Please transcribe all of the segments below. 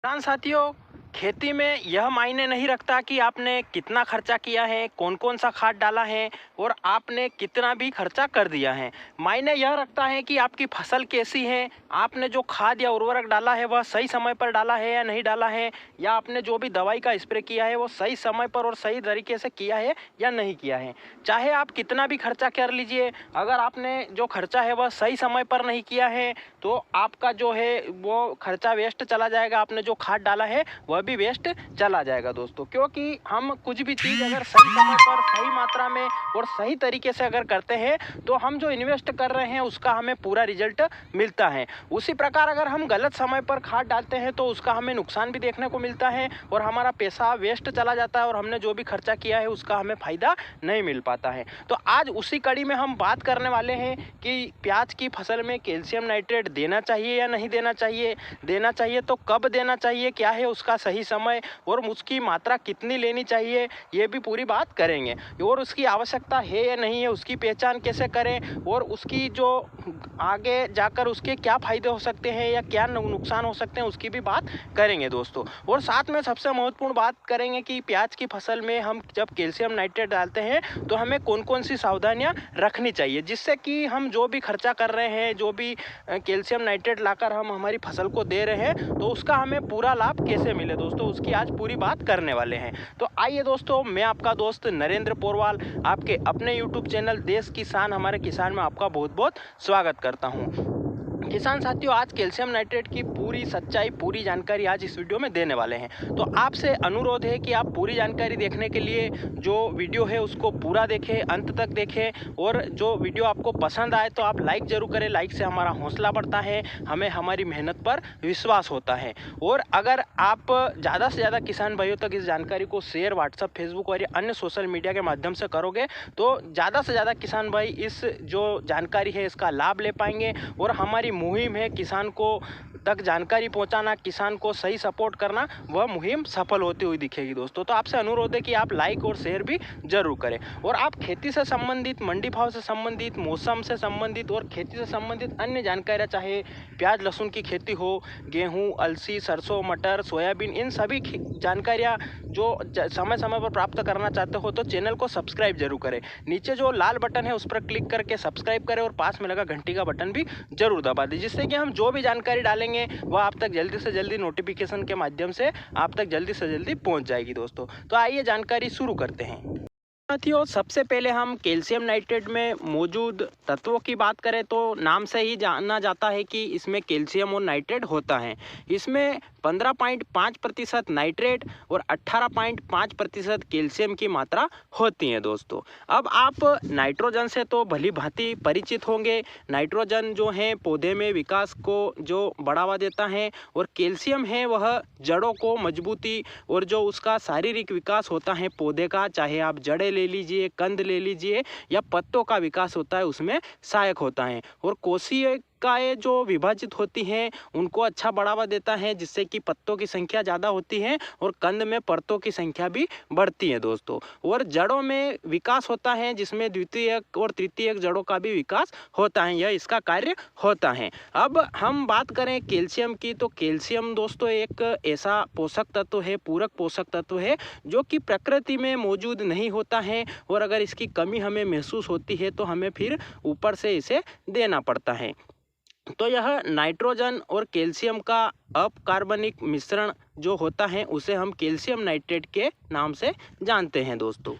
किसान साथियों, खेती में यह मायने नहीं रखता कि आपने कितना खर्चा किया है, कौन कौन सा खाद डाला है और आपने कितना भी खर्चा कर दिया है। मायने यह रखता है कि आपकी फसल कैसी है, आपने जो खाद या उर्वरक डाला है वह सही समय पर डाला है या नहीं डाला है, या आपने जो भी दवाई का स्प्रे किया है वो सही समय पर और सही तरीके से किया है या नहीं किया है। चाहे आप कितना भी खर्चा कर लीजिए, अगर आपने जो खर्चा है वह सही समय पर नहीं किया है तो आपका जो है वो खर्चा वेस्ट चला जाएगा। आपने जो खाद डाला है वह भी वेस्ट चला जाएगा दोस्तों, क्योंकि हम कुछ भी चीज़ अगर सही समय पर सही मात्रा में और सही तरीके से अगर करते हैं तो हम जो इन्वेस्ट कर रहे हैं उसका हमें पूरा रिजल्ट मिलता है। उसी प्रकार अगर हम गलत समय पर खाद डालते हैं तो उसका हमें नुकसान भी देखने को मिलता है और हमारा पैसा वेस्ट चला जाता है और हमने जो भी खर्चा किया है उसका हमें फायदा नहीं मिल पाता है। तो आज उसी कड़ी में हम बात करने वाले हैं कि प्याज की फसल में कैल्शियम नाइट्रेट देना चाहिए या नहीं देना चाहिए, देना चाहिए तो कब देना चाहिए, क्या है उसका सही समय और उसकी मात्रा कितनी लेनी चाहिए, ये भी पूरी बात करेंगे। और उसकी आवश्यकता है या नहीं है, उसकी पहचान कैसे करें और उसकी जो आगे जाकर उसके क्या फायदे हो सकते हैं या क्या नुकसान हो सकते हैं उसकी भी बात करेंगे दोस्तों। और साथ में सबसे महत्वपूर्ण बात करेंगे कि प्याज की फसल में हम जब कैल्शियम नाइट्रेट डालते हैं तो हमें कौन कौन सी सावधानियां रखनी चाहिए, जिससे कि हम जो भी खर्चा कर रहे हैं, जो भी कैल्शियम नाइट्रेट लाकर हम हमारी फसल को दे रहे हैं तो उसका हमें पूरा लाभ कैसे मिले दोस्तों, उसकी आज पूरी बात करने वाले हैं। तो आइए दोस्तों, मैं आपका दोस्त नरेंद्र पोरवाल आपके अपने यूट्यूब चैनल देश की शान हमारे किसान में आपका बहुत बहुत स्वागत करता हूं। किसान साथियों, आज कैल्शियम नाइट्रेट की पूरी सच्चाई, पूरी जानकारी आज इस वीडियो में देने वाले हैं। तो आपसे अनुरोध है कि आप पूरी जानकारी देखने के लिए जो वीडियो है उसको पूरा देखें, अंत तक देखें और जो वीडियो आपको पसंद आए तो आप लाइक जरूर करें। लाइक से हमारा हौसला बढ़ता है, हमें हमारी मेहनत पर विश्वास होता है। और अगर आप ज़्यादा से ज़्यादा किसान भाइयों तक इस जानकारी को शेयर व्हाट्सएप, फेसबुक और अन्य सोशल मीडिया के माध्यम से करोगे तो ज़्यादा से ज़्यादा किसान भाई इस जो जानकारी है इसका लाभ ले पाएंगे। और हमारी मुहिम है किसान को तक जानकारी पहुंचाना, किसान को सही सपोर्ट करना, वह मुहिम सफल होती हुई दिखेगी दोस्तों। तो आपसे अनुरोध है कि आप लाइक और शेयर भी जरूर करें। और आप खेती से संबंधित, मंडी भाव से संबंधित, मौसम से संबंधित और खेती से संबंधित अन्य जानकारियां, चाहे प्याज लहसुन की खेती हो, गेहूं, अलसी, सरसों, मटर, सोयाबीन, इन सभी जानकारियां जो समय समय पर प्राप्त करना चाहते हो तो चैनल को सब्सक्राइब जरूर करें। नीचे जो लाल बटन है उस पर क्लिक करके सब्सक्राइब करें और पास में लगा घंटी का बटन भी जरूर दबा दें, जिससे कि हम जो भी जानकारी डालेंगे वह आप तक जल्दी से जल्दी नोटिफिकेशन के माध्यम से आप तक जल्दी से जल्दी पहुंच जाएगी दोस्तों। तो आइए जानकारी शुरू करते हैं साथियों। सबसे पहले हम कैल्शियम नाइट्रेट में मौजूद तत्वों की बात करें तो नाम से ही जाना जाता है कि इसमें कैल्शियम और नाइट्रेट होता है। इसमें 15.5% नाइट्रेट और 18.5% कैल्शियम की मात्रा होती है दोस्तों। अब आप नाइट्रोजन से तो भली भांति परिचित होंगे। नाइट्रोजन जो है पौधे में विकास को जो बढ़ावा देता है और कैल्शियम है वह जड़ों को मजबूती और जो उसका शारीरिक विकास होता है पौधे का, चाहे आप जड़ें ले लीजिए, कंद ले लीजिए या पत्तों का विकास होता है, उसमें सहायक होता है। और कोशिकाएं जो विभाजित होती हैं उनको अच्छा बढ़ावा देता है, जिससे कि पत्तों की संख्या ज़्यादा होती है और कंद में परतों की संख्या भी बढ़ती है दोस्तों। और जड़ों में विकास होता है जिसमें द्वितीयक और तृतीयक जड़ों का भी विकास होता है, यह इसका कार्य होता है। अब हम बात करें कैल्शियम की तो कैल्शियम दोस्तों एक ऐसा पोषक तत्व है, पूरक पोषक तत्व है जो कि प्रकृति में मौजूद नहीं होता है और अगर इसकी कमी हमें महसूस होती है तो हमें फिर ऊपर से इसे देना पड़ता है। तो यह नाइट्रोजन और कैल्शियम का अकार्बनिक मिश्रण जो होता है उसे हम कैल्शियम नाइट्रेट के नाम से जानते हैं दोस्तों।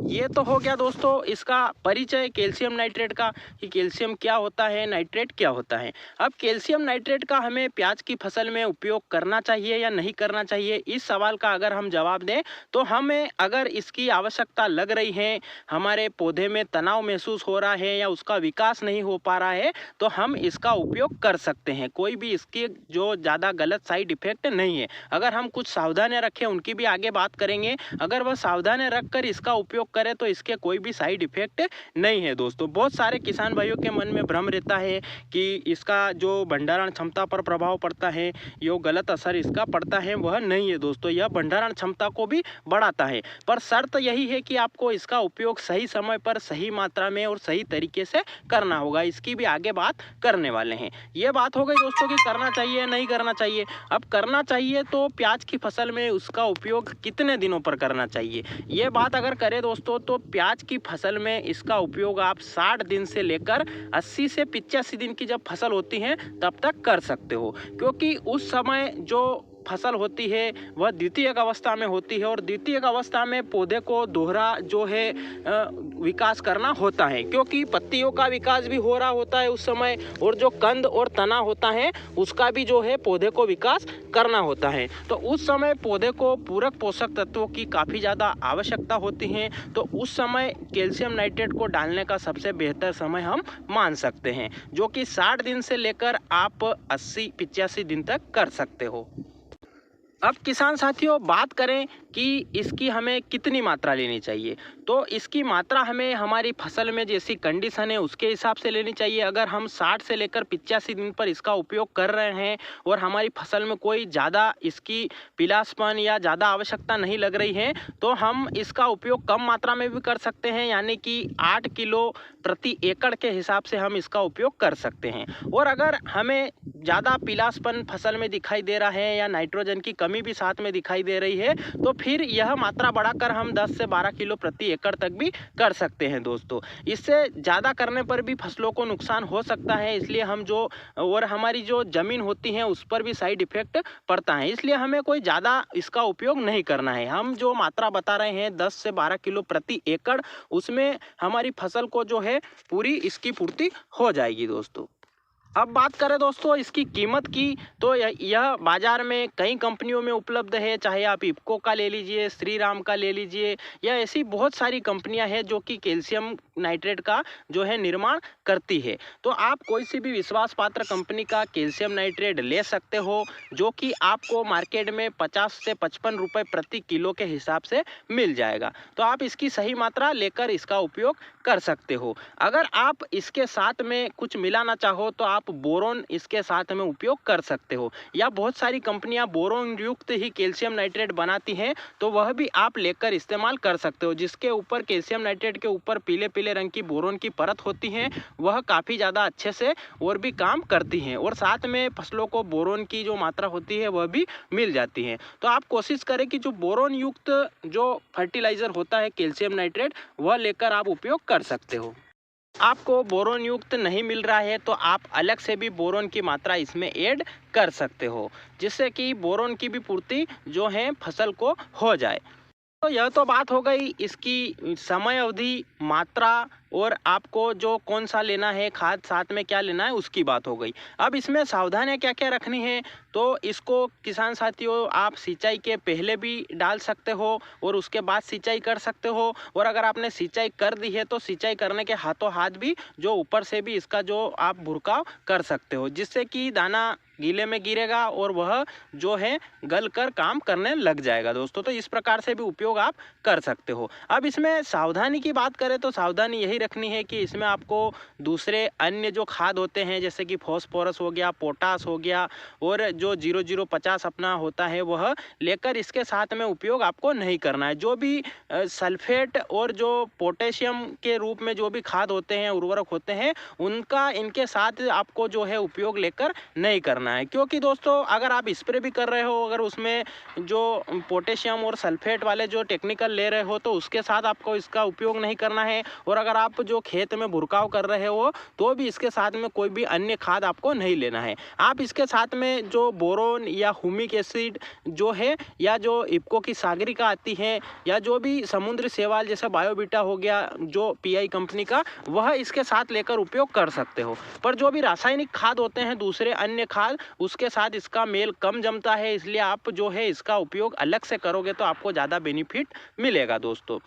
ये तो हो गया दोस्तों इसका परिचय कैल्शियम नाइट्रेट का कि कैल्शियम क्या होता है, नाइट्रेट क्या होता है। अब कैल्शियम नाइट्रेट का हमें प्याज की फसल में उपयोग करना चाहिए या नहीं करना चाहिए, इस सवाल का अगर हम जवाब दें तो हमें अगर इसकी आवश्यकता लग रही है, हमारे पौधे में तनाव महसूस हो रहा है या उसका विकास नहीं हो पा रहा है तो हम इसका उपयोग कर सकते हैं। कोई भी इसकी जो ज़्यादा गलत साइड इफेक्ट नहीं है। अगर हम कुछ सावधानियाँ रखें, उनकी भी आगे बात करेंगे, अगर वह सावधानियाँ रख कर इसका उपयोग करें तो इसके कोई भी साइड इफेक्ट नहीं है दोस्तों। बहुत सारे किसान भाइयों के मन में भ्रम रहता है कि इसका जो भंडारण क्षमता पर प्रभाव पड़ता है, यो गलत असर इसका पड़ता है, वह नहीं है दोस्तों। यह भंडारण क्षमता को भी बढ़ाता है, पर शर्त यही है कि आपको इसका उपयोग सही समय पर, सही मात्रा में और सही तरीके से करना होगा। इसकी भी आगे बात करने वाले हैं। ये बात हो गई दोस्तों कि करना चाहिए या नहीं करना चाहिए। अब करना चाहिए तो प्याज की फसल में उसका उपयोग कितने दिनों पर करना चाहिए, ये बात अगर करें दोस्तों तो प्याज की फसल में इसका उपयोग आप 60 दिन से लेकर 80 से 85 दिन की जब फसल होती है तब तक कर सकते हो, क्योंकि उस समय जो फसल होती है वह द्वितीयक अवस्था में होती है और द्वितीयक अवस्था में पौधे को दोहरा जो है विकास करना होता है, क्योंकि पत्तियों का विकास भी हो रहा होता है उस समय, और जो कंद और तना होता है उसका भी जो है पौधे को विकास करना होता है। तो उस समय पौधे को पूरक पोषक तत्वों की काफ़ी ज़्यादा आवश्यकता होती है। तो उस समय कैल्शियम नाइट्रेट को डालने का सबसे बेहतर समय हम मान सकते हैं, जो कि 60 दिन से लेकर आप 80-85 दिन तक कर सकते हो। अब किसान साथियों बात करें कि इसकी हमें कितनी मात्रा लेनी चाहिए, तो इसकी मात्रा हमें हमारी फसल में जैसी कंडीशन है उसके हिसाब से लेनी चाहिए। अगर हम 60 से लेकर 85 दिन पर इसका उपयोग कर रहे हैं और हमारी फसल में कोई ज़्यादा इसकी पीलापन या ज़्यादा आवश्यकता नहीं लग रही है तो हम इसका उपयोग कम मात्रा में भी कर सकते हैं, यानी कि 8 किलो प्रति एकड़ के हिसाब से हम इसका उपयोग कर सकते हैं। और अगर हमें ज़्यादा पीलापन फसल में दिखाई दे रहा है या नाइट्रोजन की कमी भी साथ में दिखाई दे रही है तो फिर यह मात्रा बढ़ाकर हम 10 से 12 किलो प्रति एकड़ तक भी कर सकते हैं दोस्तों। इससे ज़्यादा करने पर भी फसलों को नुकसान हो सकता है, इसलिए हम जो और हमारी जो ज़मीन होती है उस पर भी साइड इफेक्ट पड़ता है, इसलिए हमें कोई ज़्यादा इसका उपयोग नहीं करना है। हम जो मात्रा बता रहे हैं 10 से 12 किलो प्रति एकड़, उसमें हमारी फसल को जो है पूरी इसकी पूर्ति हो जाएगी दोस्तों। अब बात करें दोस्तों इसकी कीमत की, तो यह बाज़ार में कई कंपनियों में उपलब्ध है, चाहे आप इफ्को का ले लीजिए, श्रीराम का ले लीजिए, या ऐसी बहुत सारी कंपनियां हैं जो कि कैल्शियम नाइट्रेट का जो है निर्माण करती है। तो आप कोई सी भी विश्वास पात्र कंपनी का कैल्शियम नाइट्रेट ले सकते हो, जो कि आपको मार्केट में 50 से 55 रुपये प्रति किलो के हिसाब से मिल जाएगा। तो आप इसकी सही मात्रा लेकर इसका उपयोग कर सकते हो। अगर आप इसके साथ में कुछ मिलाना चाहो तो आप बोरोन इसके साथ में उपयोग कर सकते हो, या बहुत सारी कंपनियां बोरोन युक्त ही कैल्शियम नाइट्रेट बनाती हैं तो वह भी आप लेकर इस्तेमाल कर सकते हो, जिसके ऊपर कैल्शियम नाइट्रेट के ऊपर पीले पीले रंग की बोरोन की परत होती है, वह काफ़ी ज़्यादा अच्छे से और भी काम करती हैं और साथ में फसलों को बोरोन की जो मात्रा होती है वह भी मिल जाती है। तो आप कोशिश करें कि जो बोरोन युक्त जो फर्टिलाइज़र होता है कैल्शियम नाइट्रेट वह लेकर आप उपयोग कर सकते हो। आपको बोरोन युक्त नहीं मिल रहा है तो आप अलग से भी बोरोन की मात्रा इसमें ऐड कर सकते हो, जिससे कि बोरोन की भी पूर्ति जो है फसल को हो जाए। तो यह तो बात हो गई इसकी समय अवधि, मात्रा और आपको जो कौन सा लेना है, खाद साथ में क्या लेना है, उसकी बात हो गई। अब इसमें सावधानियां क्या क्या रखनी है, तो इसको किसान साथियों आप सिंचाई के पहले भी डाल सकते हो और उसके बाद सिंचाई कर सकते हो, और अगर आपने सिंचाई कर दी है तो सिंचाई करने के हाथों हाथ भी जो ऊपर से भी इसका जो आप भुरकाव कर सकते हो, जिससे कि दाना गीले में गिरेगा और वह जो है गल कर काम करने लग जाएगा दोस्तों। तो इस प्रकार से भी उपयोग आप कर सकते हो। अब इसमें सावधानी की बात करें तो सावधानी यही रखनी है कि इसमें आपको दूसरे अन्य जो खाद होते हैं जैसे कि फॉस्फोरस हो गया, पोटास हो गया और जो 0050 अपना होता है वह लेकर इसके साथ में उपयोग आपको नहीं करना है। जो भी सल्फेट और जो पोटेशियम के रूप में जो भी खाद होते हैं, उर्वरक होते हैं, उनका इनके साथ आपको जो है उपयोग लेकर नहीं करना है, क्योंकि दोस्तों अगर आप स्प्रे भी कर रहे हो, अगर उसमें जो पोटेशियम और सल्फेट वाले जो टेक्निकल ले रहे हो तो उसके साथ आपको इसका उपयोग नहीं करना है, और अगर आप जो खेत में भुरकाव कर रहे हो तो भी इसके साथ में कोई भी अन्य खाद आपको नहीं लेना है। आप इसके साथ में जो बोरोन या ह्यूमिक एसिड जो है, या जो इफ्को की सागरिका आती है, या जो भी समुद्री शैवाल जैसा बायोबिटा हो गया जो पीआई कंपनी का, वह इसके साथ लेकर उपयोग कर सकते हो। पर जो भी रासायनिक खाद होते हैं, दूसरे अन्य खाद, उसके साथ इसका मेल कम जमता है, इसलिए आप जो है इसका उपयोग अलग से करोगे तो आपको ज़्यादा बेनिफिट मिलेगा दोस्तों।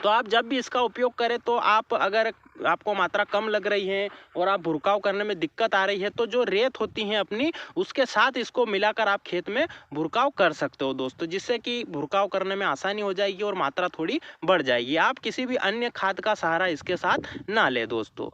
तो आप जब भी इसका उपयोग करें तो आप अगर आपको मात्रा कम लग रही है और आप भुरकाव करने में दिक्कत आ रही है तो जो रेत होती है अपनी उसके साथ इसको मिलाकर आप खेत में भुरकाव कर सकते हो दोस्तों, जिससे कि भुरकाव करने में आसानी हो जाएगी और मात्रा थोड़ी बढ़ जाएगी। आप किसी भी अन्य खाद का सहारा इसके साथ ना ले दोस्तों,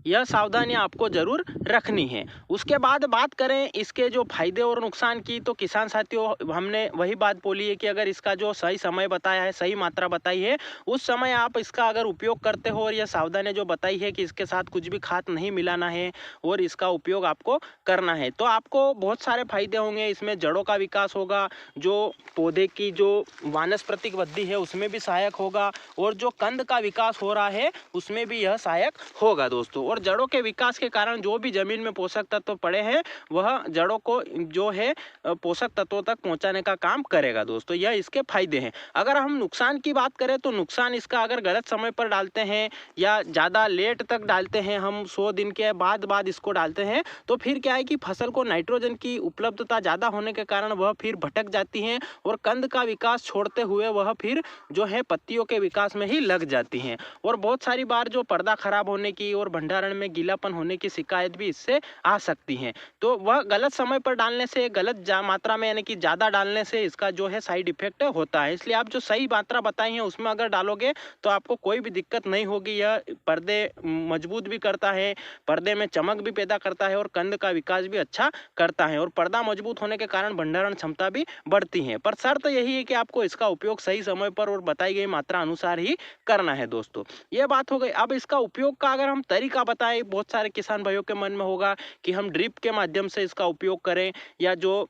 यह सावधानी आपको जरूर रखनी है। उसके बाद बात करें इसके जो फायदे और नुकसान की, तो किसान साथियों हमने वही बात बोली है कि अगर इसका जो सही समय बताया है, सही मात्रा बताई है, उस समय आप इसका अगर उपयोग करते हो और यह सावधानी जो बताई है कि इसके साथ कुछ भी खाद नहीं मिलाना है और इसका उपयोग आपको करना है, तो आपको बहुत सारे फायदे होंगे। इसमें जड़ों का विकास होगा, जो पौधे की जो वानस्पतिक वृद्धि है उसमें भी सहायक होगा, और जो कंद का विकास हो रहा है उसमें भी यह सहायक होगा दोस्तों। और जड़ों के विकास के कारण जो भी जमीन में पोषक तत्व पड़े हैं वह जड़ों को जो है पोषक तत्वों तक पहुंचाने का काम करेगा दोस्तों, यह इसके फायदे हैं। अगर हम नुकसान की बात करें तो नुकसान इसका अगर गलत समय पर डालते हैं या ज़्यादा लेट तक डालते हैं, हम 100 दिन के बाद इसको डालते हैं, तो फिर क्या है कि फसल को नाइट्रोजन की उपलब्धता ज़्यादा होने के कारण वह फिर भटक जाती हैं और कंद का विकास छोड़ते हुए वह फिर जो है पत्तियों के विकास में ही लग जाती हैं। और बहुत सारी बार जो पर्दा खराब होने की और भंडारण में गीलापन होने की शिकायत भी इससे आ सकती है। तो वह गलत समय पर डालने से, गलत मात्रा में यानी कि ज़्यादा डालने से इसका जो है साइड इफेक्ट होता है। इसलिए आप जो सही मात्रा बताई है उसमें अगर डालोगे तो आपको कोई भी दिक्कत नहीं होगी। यह पर्दे मजबूत भी करता है, पर्दे में चमक भी पैदा करता है और कंद का विकास भी अच्छा करता है, और पर्दा मजबूत होने के कारण भंडारण क्षमता भी बढ़ती है। पर शर्त यही है कि आपको इसका उपयोग सही समय पर और बताई गई मात्रा अनुसार ही करना है दोस्तों। ये बात हो गई। अब इसका उपयोग का अगर हम तरीका बताएं, बहुत सारे किसान भाइयों के मन में होगा कि हम ड्रिप के माध्यम से इसका उपयोग करें या जो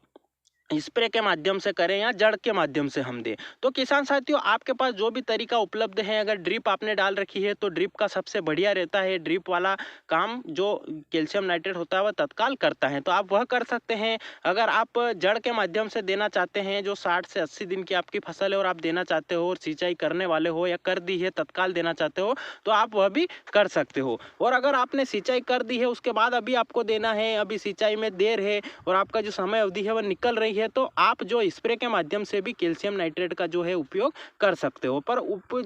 स्प्रे के माध्यम से करें या जड़ के माध्यम से हम दें। तो किसान साथियों आपके पास जो भी तरीका उपलब्ध है, अगर ड्रिप आपने डाल रखी है तो ड्रिप का सबसे बढ़िया रहता है। ड्रिप वाला काम जो कैल्शियम नाइट्रेट होता है वह तत्काल करता है, तो आप वह कर सकते हैं। अगर आप जड़ के माध्यम से देना चाहते हैं, जो 60 से 80 दिन की आपकी फसल है और आप देना चाहते हो और सिंचाई करने वाले हो या कर दी है तत्काल देना चाहते हो, तो आप वह भी कर सकते हो। और अगर आपने सिंचाई कर दी है उसके बाद अभी आपको देना है, अभी सिंचाई में देर है और आपका जो समय अवधि है वह निकल रही है, तो आप जो स्प्रे के माध्यम से भी कैल्शियम नाइट्रेट का जो है उपयोग कर सकते हो। पर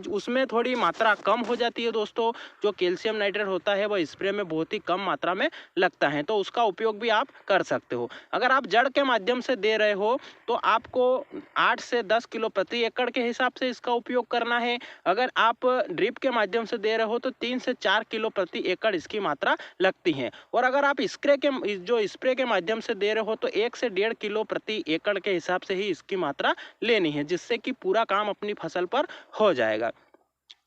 उसमें थोड़ी मात्रा कम हो जाती है दोस्तों। जो कैल्शियम नाइट्रेट होता है वह स्प्रे में बहुत ही कम मात्रा में लगता है, तो उसका उपयोग भी आप कर सकते हो। अगर आप जड़ के माध्यम से दे रहे हो तो आपको 8 से 10 किलो प्रति एकड़ के हिसाब से इसका उपयोग करना है। अगर आप ड्रिप के माध्यम से दे रहे हो तो 3 से 4 किलो प्रति एकड़ इसकी मात्रा लगती है। और अगर आप स्प्रे के माध्यम से दे रहे हो तो 1 से 1.5 किलो प्रति एकड़ के हिसाब से ही इसकी मात्रा लेनी है, जिससे कि पूरा काम अपनी फसल पर हो जाएगा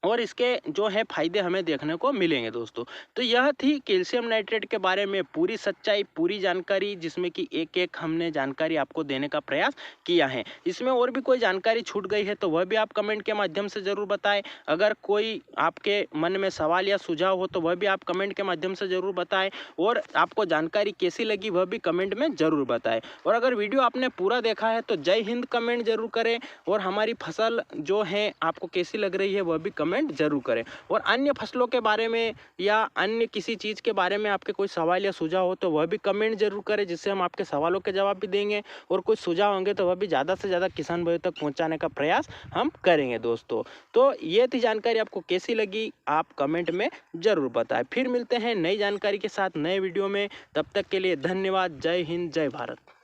और इसके जो है फायदे हमें देखने को मिलेंगे दोस्तों। तो यह थी कैल्शियम नाइट्रेट के बारे में पूरी सच्चाई, पूरी जानकारी, जिसमें कि एक एक हमने जानकारी आपको देने का प्रयास किया है। इसमें और भी कोई जानकारी छूट गई है तो वह भी आप कमेंट के माध्यम से ज़रूर बताएं। अगर कोई आपके मन में सवाल या सुझाव हो तो वह भी आप कमेंट के माध्यम से ज़रूर बताएं, और आपको जानकारी कैसी लगी वह भी कमेंट में ज़रूर बताएं। और अगर वीडियो आपने पूरा देखा है तो जय हिंद कमेंट जरूर करें, और हमारी फसल जो है आपको कैसी लग रही है वह भी कमेंट जरूर करें। और अन्य फसलों के बारे में या अन्य किसी चीज़ के बारे में आपके कोई सवाल या सुझाव हो तो वह भी कमेंट जरूर करें, जिससे हम आपके सवालों के जवाब भी देंगे, और कुछ सुझाव होंगे तो वह भी ज़्यादा से ज़्यादा किसान भाइयों तक पहुंचाने का प्रयास हम करेंगे दोस्तों। तो ये थी जानकारी, आपको कैसी लगी आप कमेंट में ज़रूर बताएं। फिर मिलते हैं नई जानकारी के साथ नए वीडियो में, तब तक के लिए धन्यवाद। जय हिंद, जय भारत।